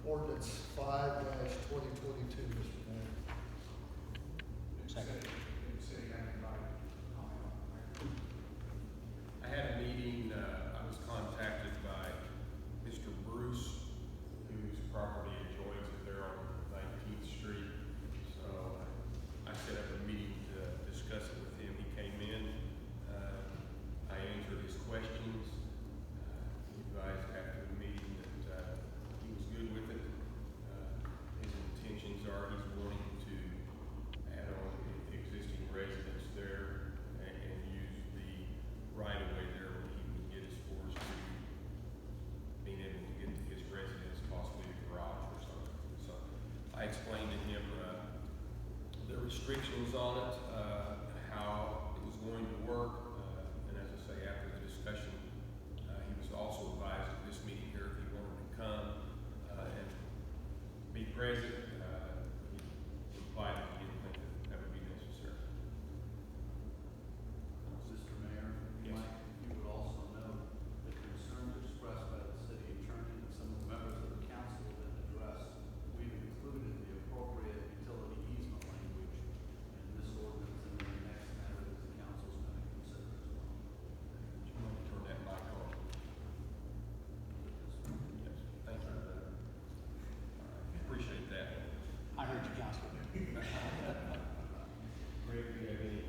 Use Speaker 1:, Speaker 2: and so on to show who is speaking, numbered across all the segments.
Speaker 1: ordinance 5-2022, Mr. Mayor.
Speaker 2: Second.
Speaker 3: I had a meeting, I was contacted by Mr. Bruce, whose property adjoins it there on 19th Street. So I set up a meeting to discuss it with him. He came in, I answered his questions. He advised after the meeting that he was good with it. His intentions are he's wanting to add on existing residents there and use the right of way there where he would get as far as to being able to get to his residence, possibly a garage or something. So I explained to him the restrictions on it, how it was going to work, and as I say, after the discussion, he was also advised at this meeting here if he wanted to come and be present. He replied that he didn't think that would be necessary.
Speaker 4: Mr. Mayor,
Speaker 3: Yes.
Speaker 4: you would also note the concerns expressed by the city attorney and some of the members of the council have been addressed. We've included the appropriate utility easement language in this ordinance and in the next matter that the council is going to consider as well.
Speaker 3: Do you want to turn that mic on? Yes, thank you. All right. Appreciate that.
Speaker 2: I heard you, Counselor.
Speaker 3: Greg, do you have any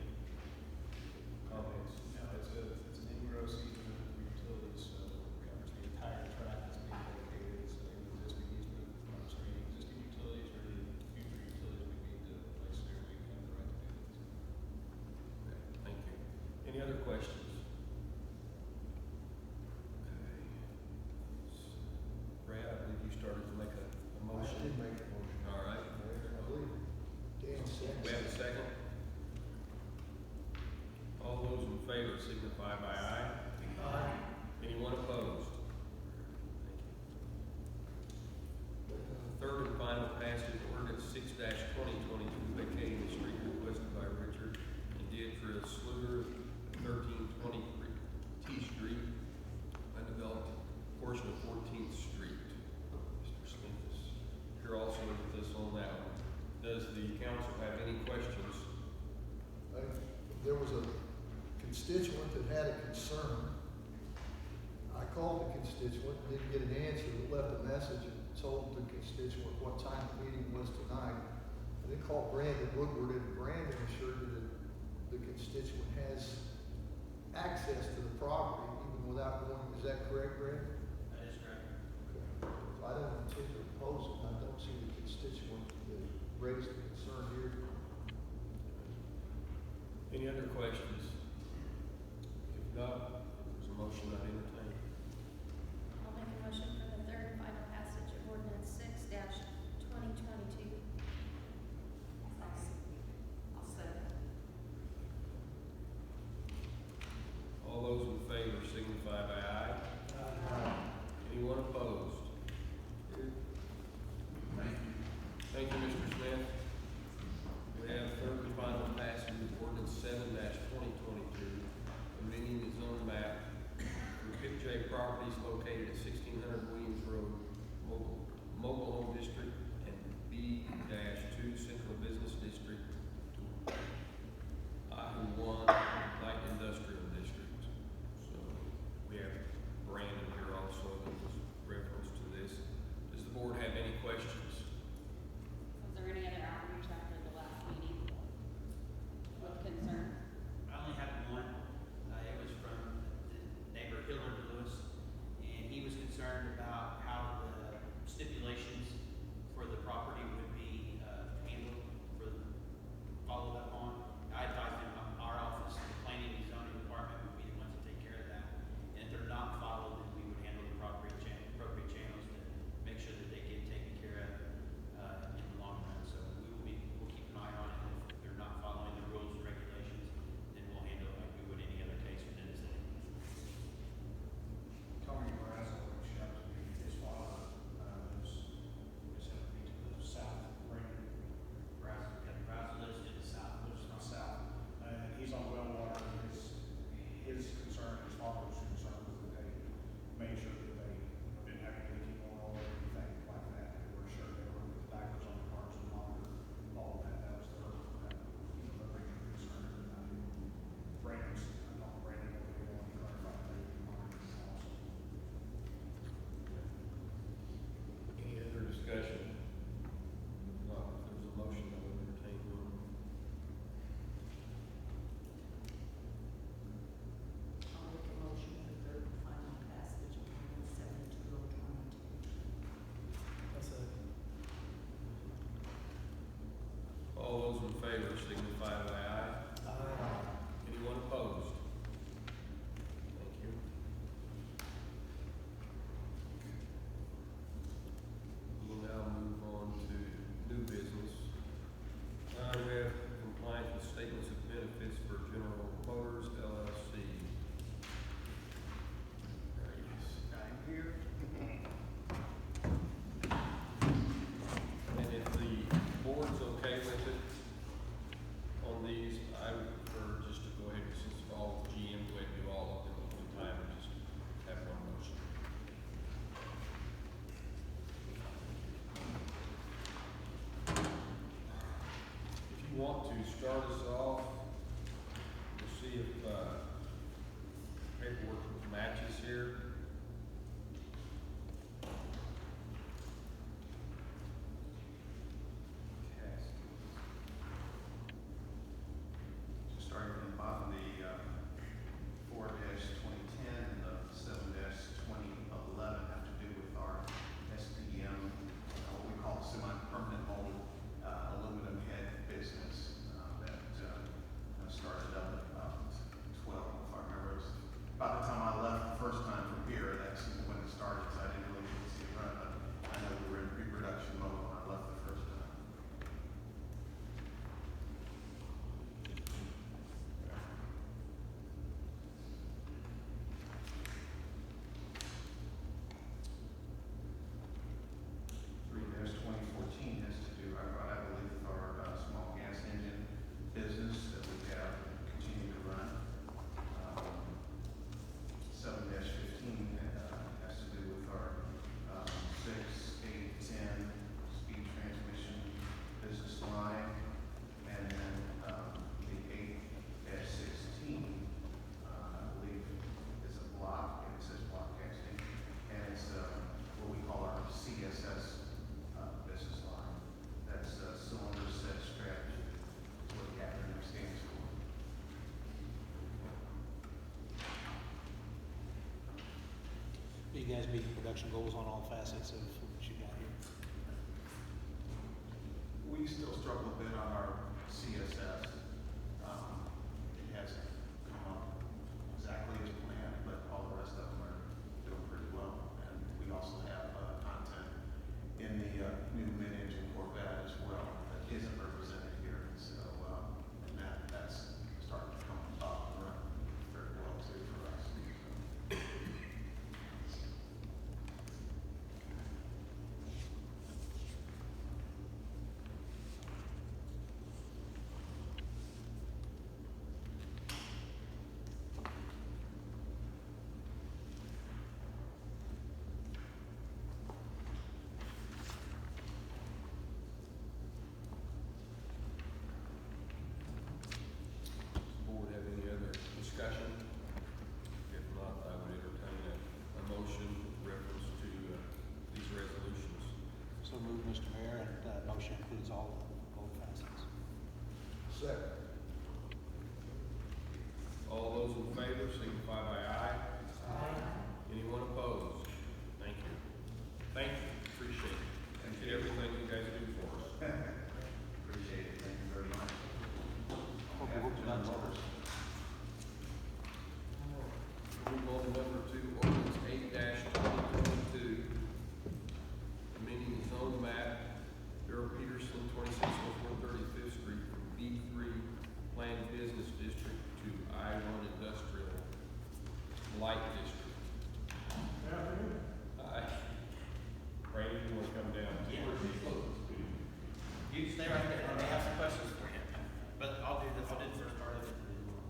Speaker 3: comments?
Speaker 5: No, it's an ingross easement for utilities, so it covers the entire tract that's being dedicated. So any existing easement, any existing utilities or any future utilities we need to place there, we have the right to do that.
Speaker 3: Okay, thank you. Any other questions? Okay. Brad, I believe you started to make a
Speaker 1: I
Speaker 3: motion.
Speaker 1: did make a motion.
Speaker 3: All right.
Speaker 1: I believe Dan said.
Speaker 3: We have a second? All those in favor signify by aye.
Speaker 1: Aye.
Speaker 3: Anyone opposed? Thank you. Third and final passage, ordinance 6-2022, vacating the street requested by Richard and did for a Sluter, 1323 T Street, undeveloped portion of 14th Street. Mr. Smith is here also with us on that one. Does the council have any questions?
Speaker 1: There was a constituent that had a concern. I called the constituent, didn't get an answer, but left a message and told the constituent what time the meeting was tonight. And then called Brandon Woodward, and Brandon assured me that the constituent has access to the property even without going. Is that correct, Brandon?
Speaker 4: That is correct.
Speaker 1: I don't intend to oppose it. I don't see the constituent that raised the concern here.
Speaker 3: Any other questions? If not, if there's a motion, I entertain.
Speaker 6: I'll make a motion for the third and final passage of ordinance 6-2022. I'll second.
Speaker 3: All those in favor signify by aye. Anyone opposed? Thank you, Mr. Smith. We have third and final passage of ordinance 7-2022, amending the zone map in favor signify by aye. Anyone opposed? Thank you. We'll now move on to new business. We have compliance with statements of benefits for General Motors LLC.
Speaker 2: I'm here.
Speaker 3: And if the board's okay with it on these, I would prefer just to go ahead, since it's all GM, go ahead and do all of them at one time and just have one motion. If you want to start us off, we'll see if paperwork matches here.
Speaker 4: So starting from the bottom, the 4-2010 and the 7-2011 have to do with our SPM, what we call semi-permanent mold aluminum head business that started up at about 12, if I remember. It was about the time I left the first time from here, that's when it started, so I didn't really get to see it run, but I know we were in pre-production mode when I left the first time. Three 2014 has to do, I believe, with our small gas engine business that we have continued to run. 7-15 has to do with our 6, 8, 10 speed transmission business line. And then the 8-16, I believe, is a block, and it says block casting. And it's what we call our CSS business line. That's cylinder set strategy, is what the acronym stands for.
Speaker 5: You guys meeting production goals on all facets of what you got here?
Speaker 4: We still struggle a bit on our CSS. It hasn't come up exactly as planned, but all the rest of them are doing pretty well. And we also have content in the new mid-engine Corvette as well that isn't represented here. So and that's starting to come up and run very well too for us. So.
Speaker 3: Does the board have any other discussion? If not, I would entertain a motion with reference to these resolutions.
Speaker 5: So move, Mr. Mayor, and motion includes all facets.
Speaker 1: Second.
Speaker 3: All those in favor signify by aye. Anyone opposed? Thank you. Thank you, appreciate it. And everything you guys do for us.
Speaker 4: Appreciate it. Thank you very much.
Speaker 5: Hope your work's done, Motors.
Speaker 3: Move on to number 2, ordinance 8-2022, amending the zone map, Earl Peterson, 2604 35th Street, from B3 Planned Business District to I-1 Industrial Light District. Brady, you want to come down?
Speaker 2: Yeah.
Speaker 3: Where's he close?
Speaker 2: You stay right there, I may have some questions for you, but I'll do the first part of it. And then we'll.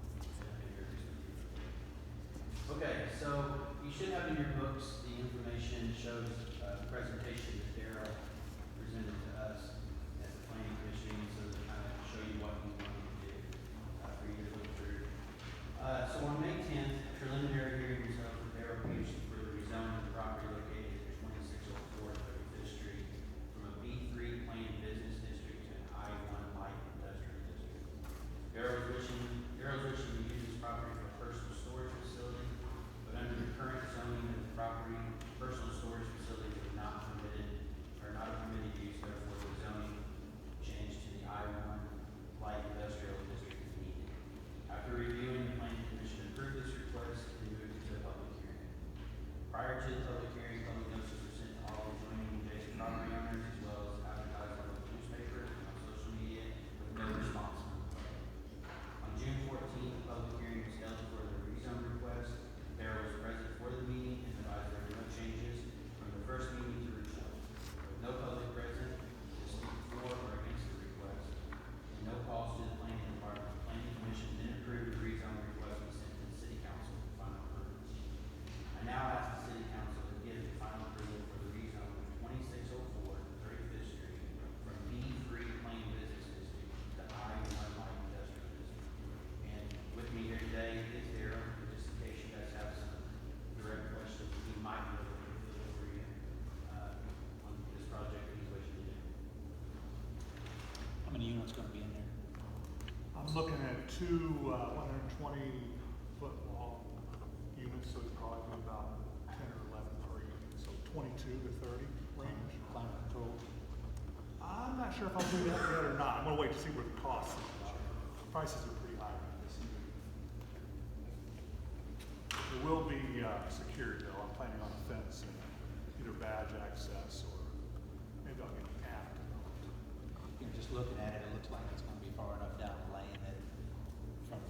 Speaker 2: Okay, so you should have in your books, the information shows the presentation that Darrell presented to us at the planning commission, so to kind of show you what we wanted to do, for you to look through. So on May 10th, preliminary hearing was held for Darrell Peterson for the rezoning of the property located at 2604 35th Street from a B3 planned business district to an I-1 light industrial district. Darrell's wishing to use this property for a personal storage facility, but under the current zoning of the property, personal storage facility
Speaker 7: two, 120-foot long units, so it'd probably be about 10 or 11 per unit, so 22 to 30 range.
Speaker 5: Climate control.
Speaker 7: I'm not sure if I'll do that yet or not. I'm gonna wait to see where the costs are. Prices are pretty high this year. There will be security though. I'm planning on a fence and either badge access or maybe I'll get an app.
Speaker 5: You know, just looking at it, it looks like it's gonna be far enough down the lane that from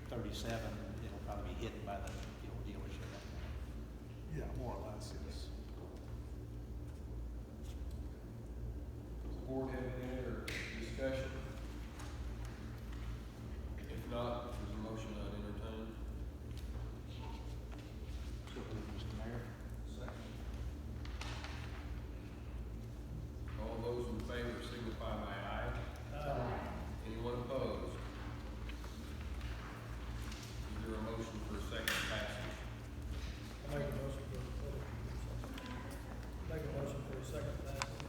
Speaker 5: 37, it'll probably be hidden by the old dealership.
Speaker 7: Yeah, more or less, yes.
Speaker 3: Does the board have any other discussion? If not, there's a motion I'd entertain.
Speaker 5: So, Mr. Mayor?
Speaker 3: All those in favor signify by aye. Anyone opposed? Is there a motion for a second passage?
Speaker 8: I make a motion for a second passage.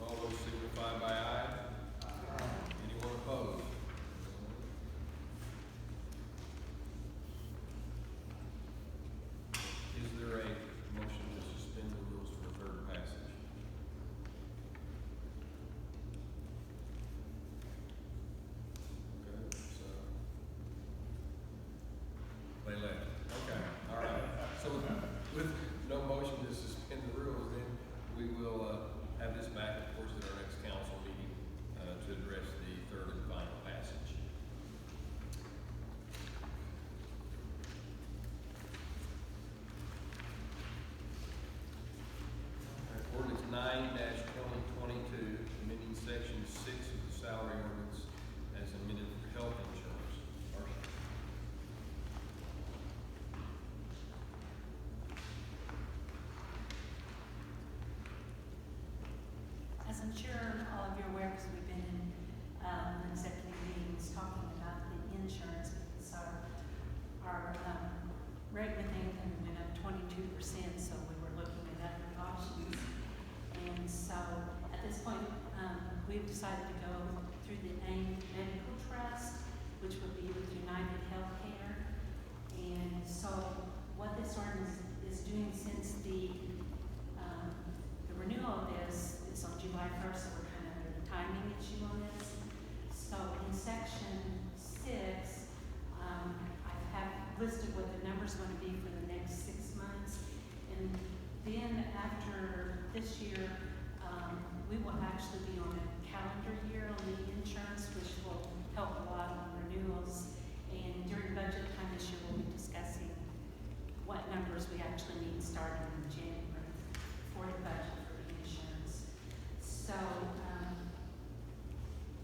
Speaker 3: All those signify by aye. Anyone opposed? Is there a motion to suspend the rules for third passage? Okay, so. They left. Okay, all right. So with no motion to suspend the rules, then we will, have this back, of course, at our next council meeting, to address the third and final passage. Ordinance 9-2022, amending section 6 of the salary ordinance as amended for health insurance. Marcia?
Speaker 9: As I'm sure all of you are aware, because we've been in executive meetings talking about the insurance, because our rate with income went up 22%, so we were looking at other options. And so at this point, we've decided to go through the AIM Medical Trust, which would be with United Healthcare. And so what this ordinance is doing since the renewal of this is on July 1st, so we're kind of under the timing issue on this. So in section 6, I have listed what the number's going to be for the next 6 months. And then after this year, we will actually be on a calendar year on the insurance, which will help a lot on renewals. And during budget time this year, we'll be discussing what numbers we actually need starting in January for the budget for the insurance. So,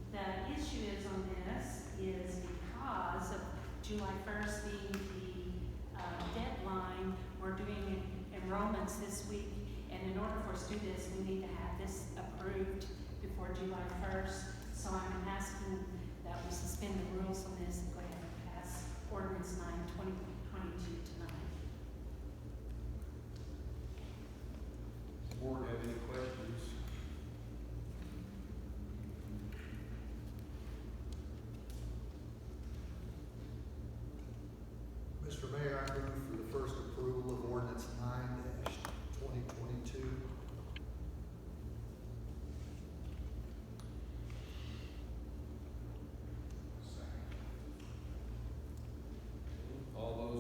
Speaker 9: the issue is on this is because of July 1st being the deadline, we're doing enrollments this week, and in order for us to do this, we need to have this approved before July 1st. So I'm asking that we suspend the rules on this and go ahead and pass ordinance 9-2022 tonight.
Speaker 3: Does the board have any questions?
Speaker 1: Mr. Mayor, I move for the first approval of ordinance 9-2022.
Speaker 3: All those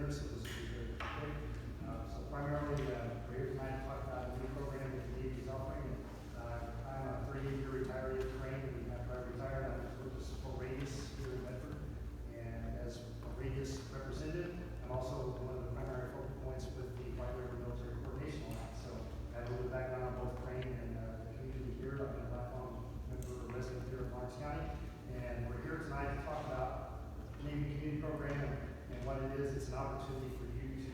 Speaker 10: agenda, so this will be very quick. So primarily, we're here tonight to talk about a new program that the Navy is offering. I'm a 38-year retiree of Crane, and after I retired, I was with for Radius here in Bedford. And as a Radius representative, I'm also one of the primary focal points with the White River Military Coordination Alliance. So I have a little background on both Crane and the community here. I've been a lifelong member or resident here in Lawrence County. And we're here tonight to talk about the Navy Community Program and what it is. It's an opportunity for you to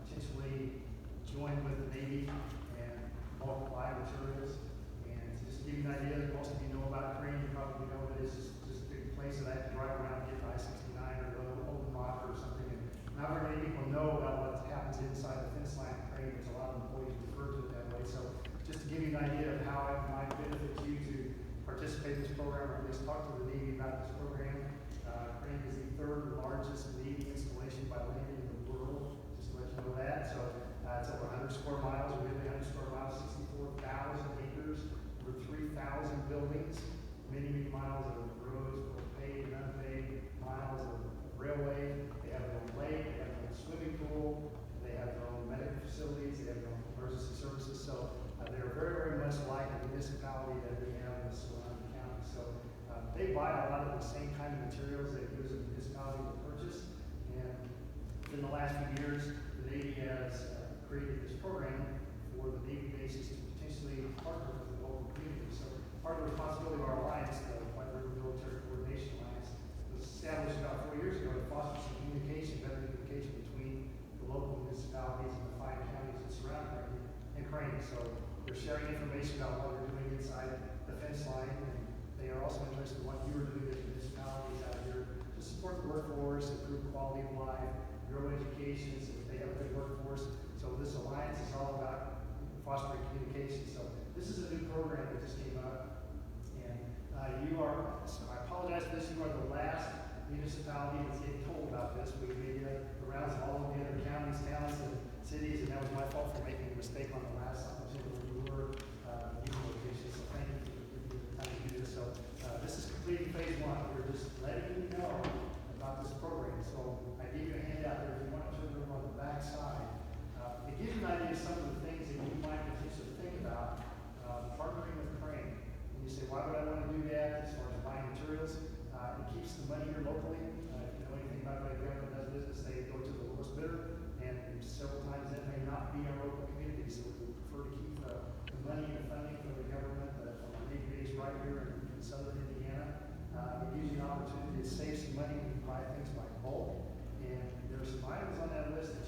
Speaker 10: potentially join with the Navy and multiply materials. And just to give you an idea, most of you know about Crane, you probably know that it's just a big place that I have to drive around and get to I-69 or go to Open Rock or something. And not very many people know about what happens inside the fence line of Crane, which a lot of employees refer to it that way. So just to give you an idea of how it might benefit you to participate in this program, or at least talk to the Navy about this program. Crane is the third largest Navy installation by land in the world, just to let you know that. So it's over 100 square miles, really 100 square miles, 64,000 acres, over 3,000 buildings, many, many miles of roads, both paved and unpaved, miles of railway. They have their own lake, they have their own swimming pool, they have their own medical facilities, they have their own emergency services. So they're very, very much like a municipality that we have in the surrounding county. So they buy a lot of the same kind of materials that you as a municipality would purchase. And in the last few years, the Navy has created this program for the Navy bases to potentially partner with the local community. So part of the responsibility of our alliance, the White River Military Coordination Alliance, was established about 4 years ago to foster some communication, better communication between the local municipalities and the 5 counties that surround Crane. So they're sharing information about what they're doing inside the fence line, and they are also interested in what you are doing as municipalities out here to support the workforce, improve quality of life, grow education, so that they have a good workforce. So this alliance is all about fostering communication. So this is a new program that just came out, and so I apologize for this, you are the last municipality that's getting told about this. We made the rounds of all of the other counties, towns, and cities, and that was my fault for making a mistake on the last opportunity when you were given location. So thank you for giving me the time to do this. So this is completing phase 1. We're just letting you know about this program. So I gave you a handout there if you want to turn it over on the back side. It gives you an idea of some of the things that you might potentially think about partnering with Crane. And you say, why would I want to do that as far as buying materials? It keeps the money here locally. If you know anything about the way the government does business, they go to the lowest bidder, and several times that may not be our local community. So we prefer to keep the money and the funding from the government from our Navy base right here in southern Indiana. It gives you an opportunity to save some money when you buy things like bulk. And there's some items on that list that you